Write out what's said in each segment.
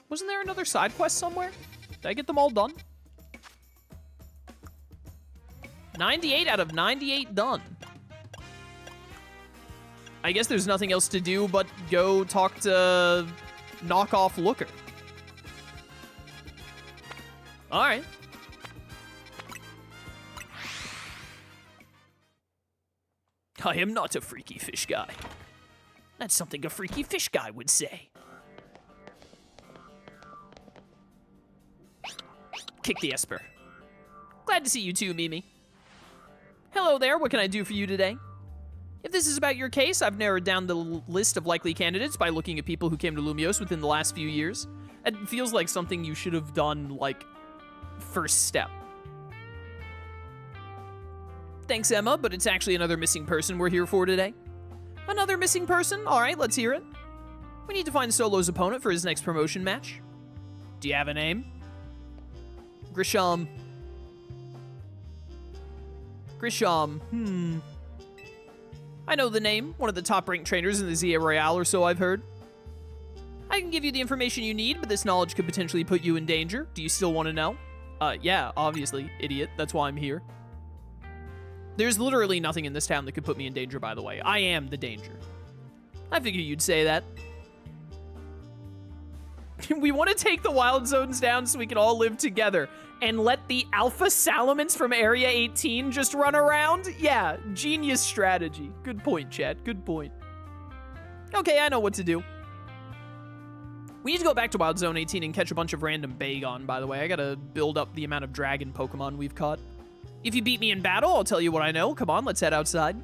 Wasn't there another side quest somewhere? Did I get them all done? 98 out of 98 done. I guess there's nothing else to do but go talk to knockoff Looker. Alright. I am not a freaky fish guy. That's something a freaky fish guy would say. Kick the Esper. Glad to see you too, Mimi. Hello there, what can I do for you today? If this is about your case, I've narrowed down the list of likely candidates by looking at people who came to Lumiose within the last few years. It feels like something you should have done, like, first step. Thanks, Emma, but it's actually another missing person we're here for today. Another missing person? Alright, let's hear it. We need to find Solo's opponent for his next promotion match. Do you have a name? Grisham. I know the name, one of the top-ranked trainers in the ZA Royale or so I've heard. I can give you the information you need, but this knowledge could potentially put you in danger. Do you still want to know? Yeah, obviously, idiot. That's why I'm here. There's literally nothing in this town that could put me in danger, by the way. I am the danger. I figured you'd say that. We want to take the wild zones down so we can all live together and let the alpha salamence from Area 18 just run around? Yeah, genius strategy. Good point, chat. Good point. Okay, I know what to do. We need to go back to Wild Zone 18 and catch a bunch of random Bagon, by the way. I gotta build up the amount of dragon Pokemon we've caught. If you beat me in battle, I'll tell you what I know. Come on, let's head outside.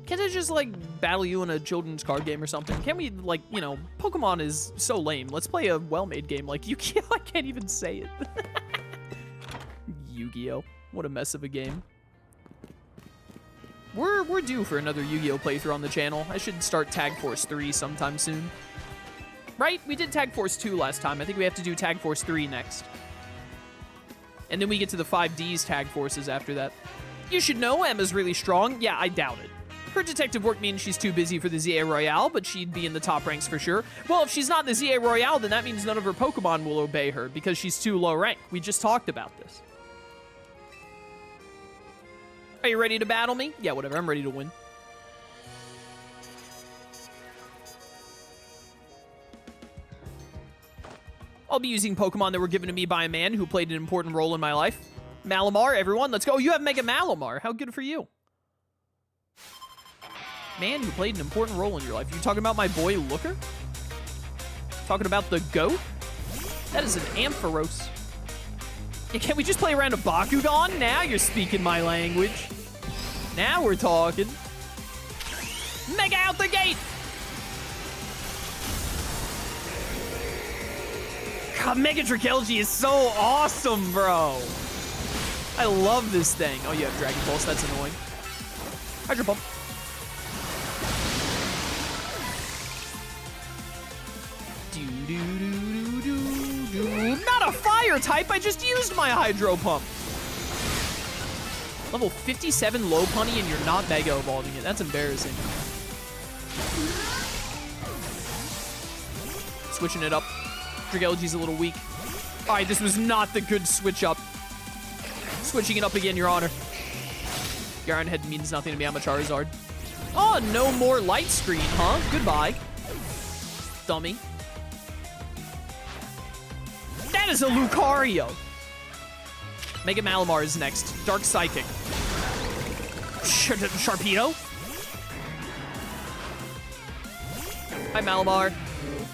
Can't I just, like, battle you in a children's card game or something? Can't we, like, you know, Pokemon is so lame. Let's play a well-made game like Yu-Gi-Oh! I can't even say it. Yu-Gi-Oh! What a mess of a game. We're due for another Yu-Gi-Oh! Playthrough on the channel. I should start Tag Force 3 sometime soon. Right? We did Tag Force 2 last time. I think we have to do Tag Force 3 next. And then we get to the 5Ds Tag Forces after that. You should know Emma's really strong. Yeah, I doubt it. Her detective work means she's too busy for the ZA Royale, but she'd be in the top ranks for sure. Well, if she's not in the ZA Royale, then that means none of her Pokemon will obey her because she's too low rank. We just talked about this. Are you ready to battle me? Yeah, whatever. I'm ready to win. I'll be using Pokemon that were given to me by a man who played an important role in my life. Malamar, everyone, let's go. Oh, you have Mega Malamar. How good for you. Man who played an important role in your life. You talking about my boy Looker? Talking about the GOAT? That is an Ampharos. Yeah, can't we just play around a Bakugan? Now you're speaking my language. Now we're talking. Mega out the gate! God, Mega Drakelgi is so awesome, bro. I love this thing. Oh, you have Dragon Pulse. That's annoying. Hydro Pump. Not a fire type. I just used my Hydro Pump. Level 57 Lopunny and you're not Mega Evolving it. That's embarrassing. Switching it up. Drakelgi's a little weak. All right, this was not the good switch up. Switching it up again, Your Honor. Your Iron Head means nothing to me. I'm a Charizard. Oh, no more light screen, huh? Goodbye. Dummy. That is a Lucario. Mega Malamar is next. Dark Psychic. Sharpedo. Hi, Malamar.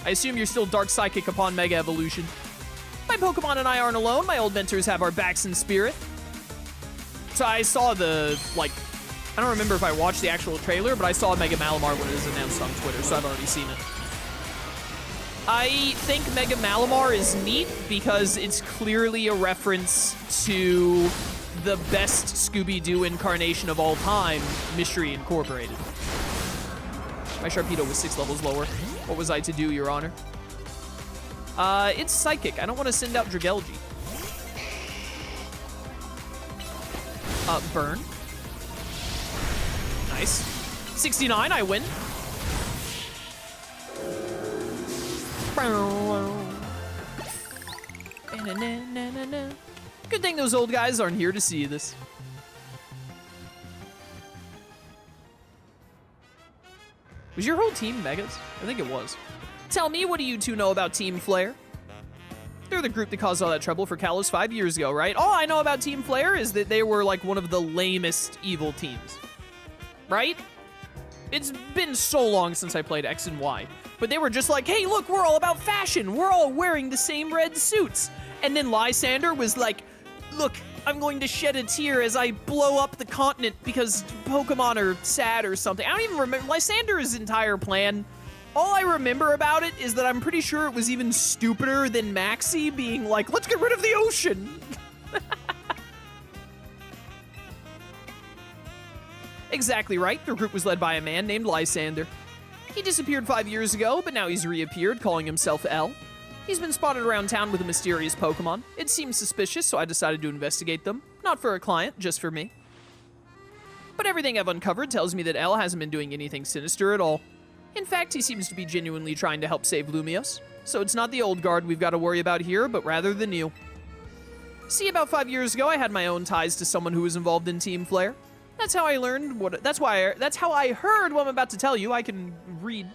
I assume you're still Dark Psychic upon Mega Evolution. My Pokemon and I aren't alone. My old mentors have our backs in spirit. So I saw the, like, I don't remember if I watched the actual trailer, but I saw Mega Malamar when it was announced on Twitter, so I've already seen it. I think Mega Malamar is neat because it's clearly a reference to the best Scooby Doo incarnation of all time, Mystery Incorporated. My Sharpedo was 6 levels lower. What was I to do, Your Honor? It's Psychic. I don't want to send out Drakelgi. Burn. Nice. 69, I win. Na-na-na-na-na. Good thing those old guys aren't here to see this. Was your whole team Megas? I think it was. Tell me, what do you two know about Team Flare? They're the group that caused all that trouble for Kalos 5 years ago, right? All I know about Team Flare is that they were like one of the lamest evil teams. Right? It's been so long since I played X and Y. But they were just like, hey, look, we're all about fashion. We're all wearing the same red suits. And then Lysander was like, look, I'm going to shed a tear as I blow up the continent because Pokemon are sad or something. I don't even remember Lysander's entire plan. All I remember about it is that I'm pretty sure it was even stupider than Maxie being like, let's get rid of the ocean. Exactly right. The group was led by a man named Lysander. He disappeared 5 years ago, but now he's reappeared, calling himself L. He's been spotted around town with a mysterious Pokemon. It seemed suspicious, so I decided to investigate them. Not for a client, just for me. But everything I've uncovered tells me that L hasn't been doing anything sinister at all. In fact, he seems to be genuinely trying to help save Lumiose. So it's not the old guard we've got to worry about here, but rather the new. See, about 5 years ago, I had my own ties to someone who was involved in Team Flare. That's how I learned that's how I heard what I'm about to tell you. I can read.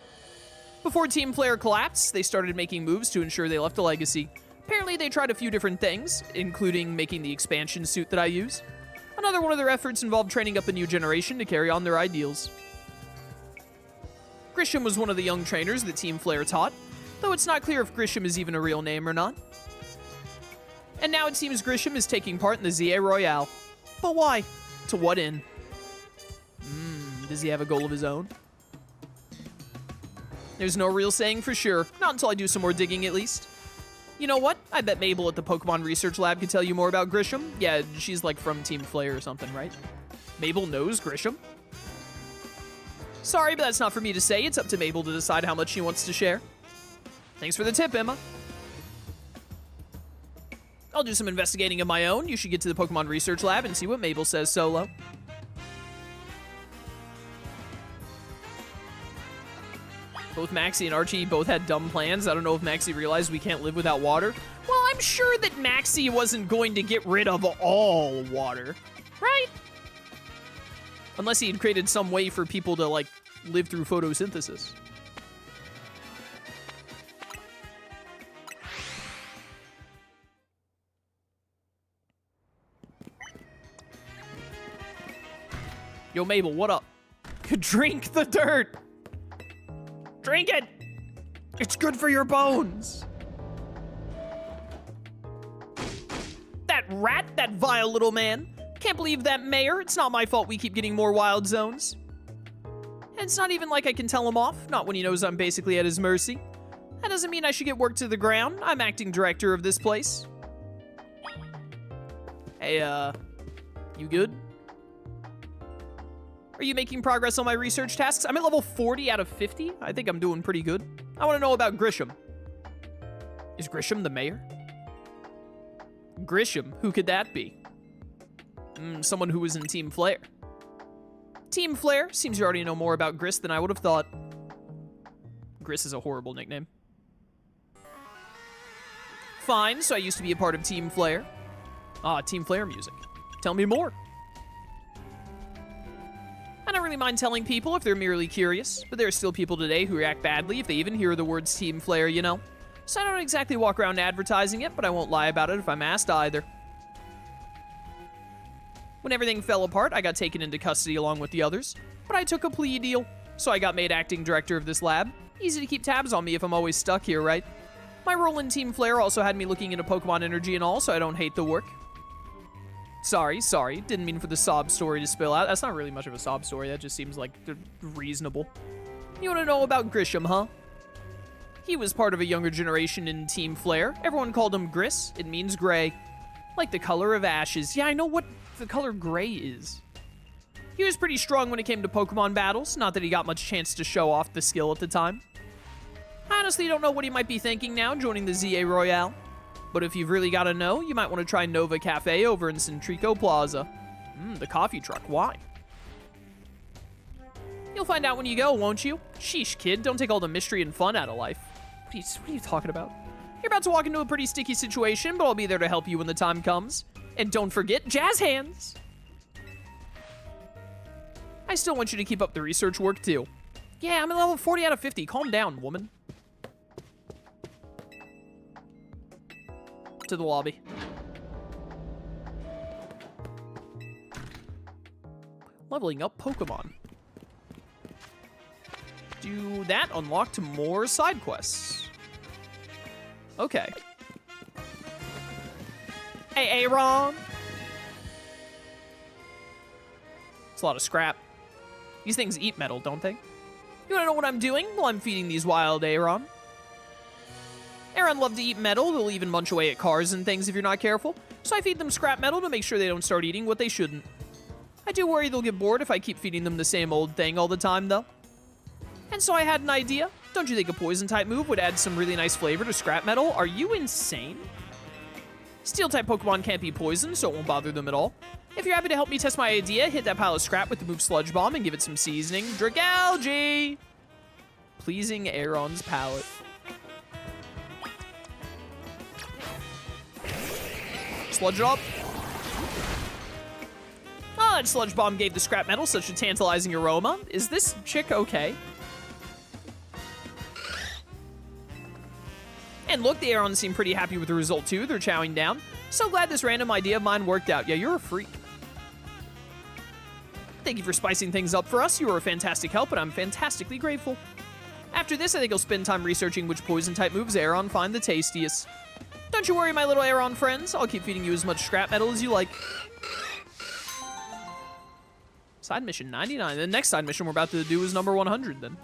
Before Team Flare collapsed, they started making moves to ensure they left a legacy. Apparently, they tried a few different things, including making the expansion suit that I use. Another one of their efforts involved training up a new generation to carry on their ideals. Grisham was one of the young trainers that Team Flare taught, though it's not clear if Grisham is even a real name or not. And now it seems Grisham is taking part in the ZA Royale. But why? To what end? Does he have a goal of his own? There's no real saying for sure. Not until I do some more digging, at least. You know what? I bet Mabel at the Pokemon Research Lab could tell you more about Grisham. Yeah, she's like from Team Flare or something, right? Mabel knows Grisham? Sorry, but that's not for me to say. It's up to Mabel to decide how much she wants to share. Thanks for the tip, Emma. I'll do some investigating of my own. You should get to the Pokemon Research Lab and see what Mabel says solo. Both Maxie and Archie both had dumb plans. I don't know if Maxie realized we can't live without water. Well, I'm sure that Maxie wasn't going to get rid of all water, right? Unless he had created some way for people to, like, live through photosynthesis. Yo, Mabel, what up? Drink the dirt! Drink it! It's good for your bones! That rat, that vile little man. Can't believe that mayor. It's not my fault we keep getting more wild zones. And it's not even like I can tell him off, not when he knows I'm basically at his mercy. That doesn't mean I should get worked to the ground. I'm acting director of this place. Hey, you good? Are you making progress on my research tasks? I'm at level 40 out of 50. I think I'm doing pretty good. I want to know about Grisham. Is Grisham the mayor? Grisham? Who could that be? Someone who was in Team Flare. Team Flare? Seems you already know more about Gris than I would have thought. Gris is a horrible nickname. Fine, so I used to be a part of Team Flare. Ah, Team Flare music. Tell me more. I don't really mind telling people if they're merely curious, but there are still people today who react badly if they even hear the words Team Flare, you know? So I don't exactly walk around advertising it, but I won't lie about it if I'm asked either. When everything fell apart, I got taken into custody along with the others, but I took a plea deal, so I got made acting director of this lab. Easy to keep tabs on me if I'm always stuck here, right? My role in Team Flare also had me looking into Pokemon energy and all, so I don't hate the work. Sorry. Didn't mean for the sob story to spill out. That's not really much of a sob story. That just seems like reasonable. You want to know about Grisham, huh? He was part of a younger generation in Team Flare. Everyone called him Gris. It means gray. Like the color of ashes. Yeah, I know what the color gray is. He was pretty strong when it came to Pokemon battles. Not that he got much chance to show off the skill at the time. I honestly don't know what he might be thinking now joining the ZA Royale. But if you've really got to know, you might want to try Nova Cafe over in Centrico Plaza. The coffee truck, why? You'll find out when you go, won't you? Sheesh, kid, don't take all the mystery and fun out of life. What are you talking about? You're about to walk into a pretty sticky situation, but I'll be there to help you when the time comes. And don't forget, jazz hands! I still want you to keep up the research work, too. Yeah, I'm at level 40 out of 50. Calm down, woman. To the lobby. Leveling up Pokemon. Do that, unlocked more side quests. Okay. Hey, Aaron. It's a lot of scrap. These things eat metal, don't they? You wanna know what I'm doing? Well, I'm feeding these wild Aaron. Aaron love to eat metal. They'll even munch away at cars and things if you're not careful. So I feed them scrap metal to make sure they don't start eating what they shouldn't. I do worry they'll get bored if I keep feeding them the same old thing all the time, though. And so I had an idea. Don't you think a poison-type move would add some really nice flavor to scrap metal? Are you insane? Steel-type Pokemon can't be poisoned, so it won't bother them at all. If you're happy to help me test my idea, hit that pile of scrap with the move Sludge Bomb and give it some seasoning. Dragalge! Pleasing Aaron's palate. Sludge it up. Oh, that Sludge Bomb gave the scrap metal such a tantalizing aroma. Is this chick okay? And look, the Aarons seem pretty happy with the result too. They're chowing down. So glad this random idea of mine worked out. Yeah, you're a freak. Thank you for spicing things up for us. You were a fantastic help, and I'm fantastically grateful. After this, I think I'll spend time researching which poison-type moves Aaron find the tastiest. Don't you worry, my little Aaron friends. I'll keep feeding you as much scrap metal as you like. Side mission 99. The next side mission we're about to do is number 100, then.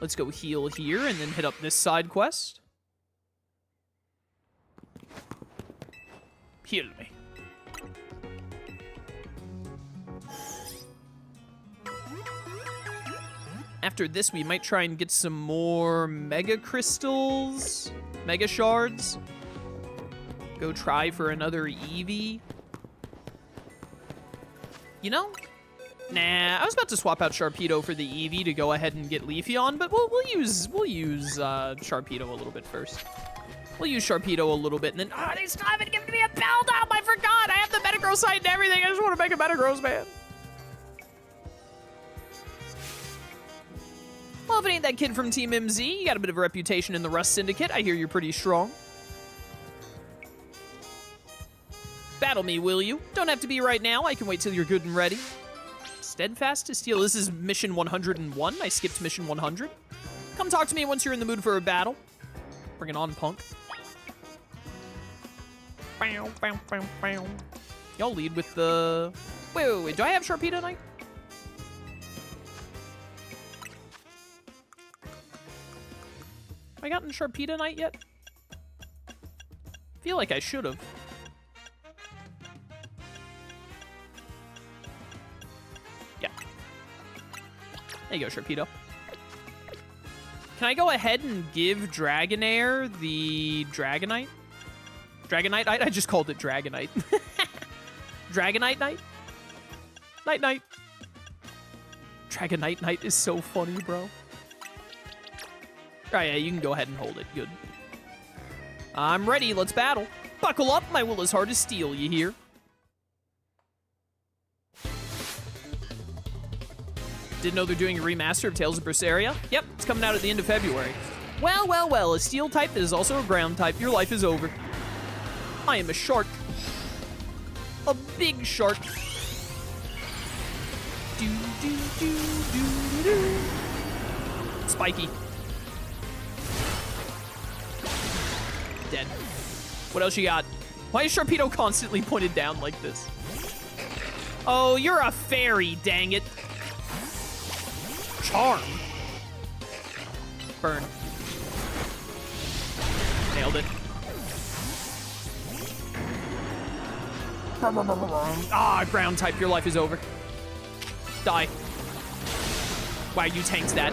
Let's go heal here and then hit up this side quest. Heal me. After this, we might try and get some more Mega Crystals, Mega Shards. Go try for another Eevee. You know? Nah, I was about to swap out Sharpedo for the Eevee to go ahead and get Leafeon, but we'll use Sharpedo a little bit first. We'll use Sharpedo a little bit, and then they still haven't given me a Beldum. I forgot. I have the Metagross site and everything. I just want to make a Metagross, man. Well, if it ain't that kid from Team MZ, you got a bit of a reputation in the Rust Syndicate. I hear you're pretty strong. Battle me, will you? Don't have to be right now. I can wait till you're good and ready. Steadfast to Steel. This is mission 101. I skipped mission 100. Come talk to me once you're in the mood for a battle. Bring it on, punk. Y'all lead with the... Wait. Do I have Sharpedo Knight? Have I gotten Sharpedo Knight yet? I feel like I should have. Yeah. There you go, Sharpedo. Can I go ahead and give Dragonair the Dragonite? Dragonite? I just called it Dragonite. Dragonite Knight? Night. Dragonite Knight is so funny, bro. Oh, yeah, you can go ahead and hold it. Good. I'm ready. Let's battle. Buckle up. My will is hard as steel, you hear? Didn't know they're doing a remaster of Tales of Berseria? Yep, it's coming out at the end of February. Well, a steel type that is also a ground type. Your life is over. I am a shark. A big shark. Do. Spiky. Dead. What else you got? Why is Sharpedo constantly pointed down like this? Oh, you're a fairy, dang it. Charm. Burn. Nailed it. Ah, ground type, your life is over. Die. Wow, you tanked that.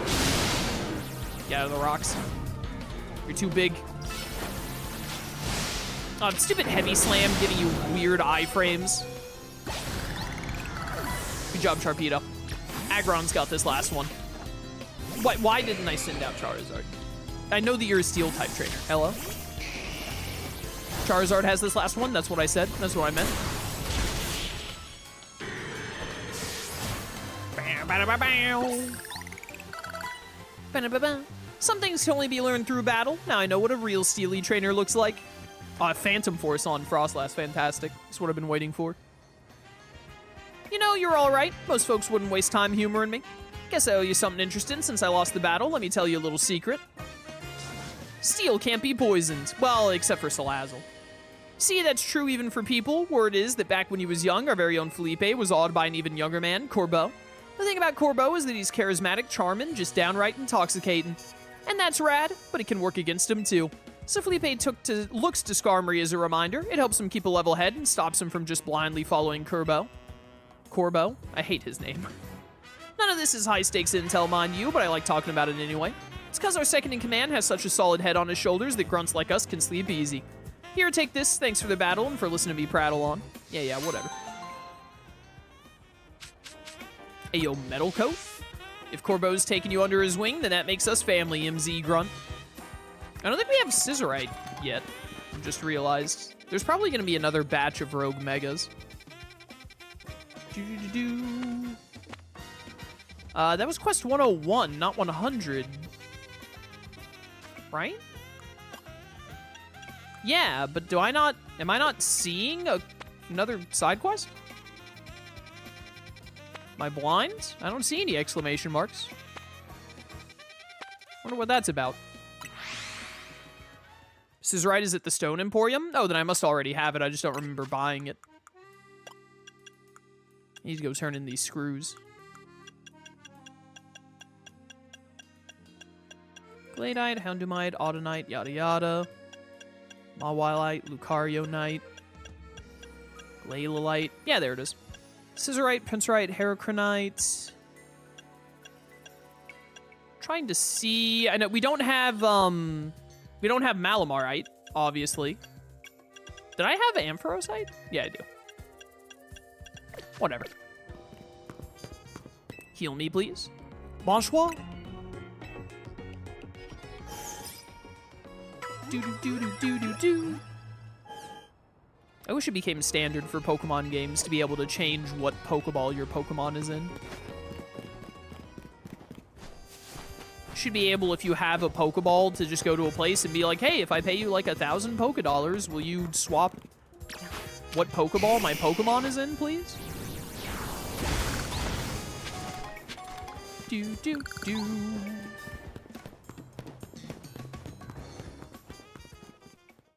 Get out of the rocks. You're too big. Oh, stupid heavy slam giving you weird iframes. Good job, Sharpedo. Aggron's got this last one. Why didn't I send out Charizard? I know that you're a Steel-type trainer. Hello? Charizard has this last one. That's what I said. That's what I meant. Some things can only be learned through battle. Now I know what a real Steely trainer looks like. Phantom Force on Frostlass. Fantastic. That's what I've been waiting for. You know, you're all right. Most folks wouldn't waste time humoring me. Guess I owe you something interesting since I lost the battle. Let me tell you a little secret. Steel can't be poisoned. Well, except for Salazzle. See, that's true even for people. Word is that back when he was young, our very own Felipe was awed by an even younger man, Corbeau. The thing about Corbeau is that he's charismatic, charming, just downright intoxicating. And that's rad, but it can work against him too. So Felipe looks to Skarmory as a reminder. It helps him keep a level head and stops him from just blindly following Corbeau. Corbeau? I hate his name. None of this is high-stakes intel, mind you, but I like talking about it anyway. It's because our second-in-command has such a solid head on his shoulders that grunts like us can sleep easy. Here, take this. Thanks for the battle and for listening to me prattle on. Yeah, whatever. Ayo, Metal Coat? If Corbeau's taking you under his wing, then that makes us family, MZ Grunt. I don't think we have Scissorite yet. I just realized. There's probably going to be another batch of Rogue Megas. That was quest 101, not 100. Right? Yeah, but am I not seeing another side quest? Am I blind? I don't see any exclamation marks. Wonder what that's about. Scissorite is at the Stone Emporium? Oh, then I must already have it. I just don't remember buying it. I need to go turn in these screws. Gladite, Houndumite, Audonite, yada yada. Mawilite, Lucarionite. Glaylolite. Yeah, there it is. Scissorite, Pinsirite, Heracronite. Trying to see. I know we don't have Malamarite, obviously. Did I have Ampharosite? Yeah, I do. Whatever. Heal me, please. Bonsoir. Do. I wish it became standard for Pokemon games to be able to change what Pokeball your Pokemon is in. Should be able, if you have a Pokeball, to just go to a place and be like, hey, if I pay you like 1,000 Pokedollars, will you swap what Pokeball my Pokemon is in, please? Do.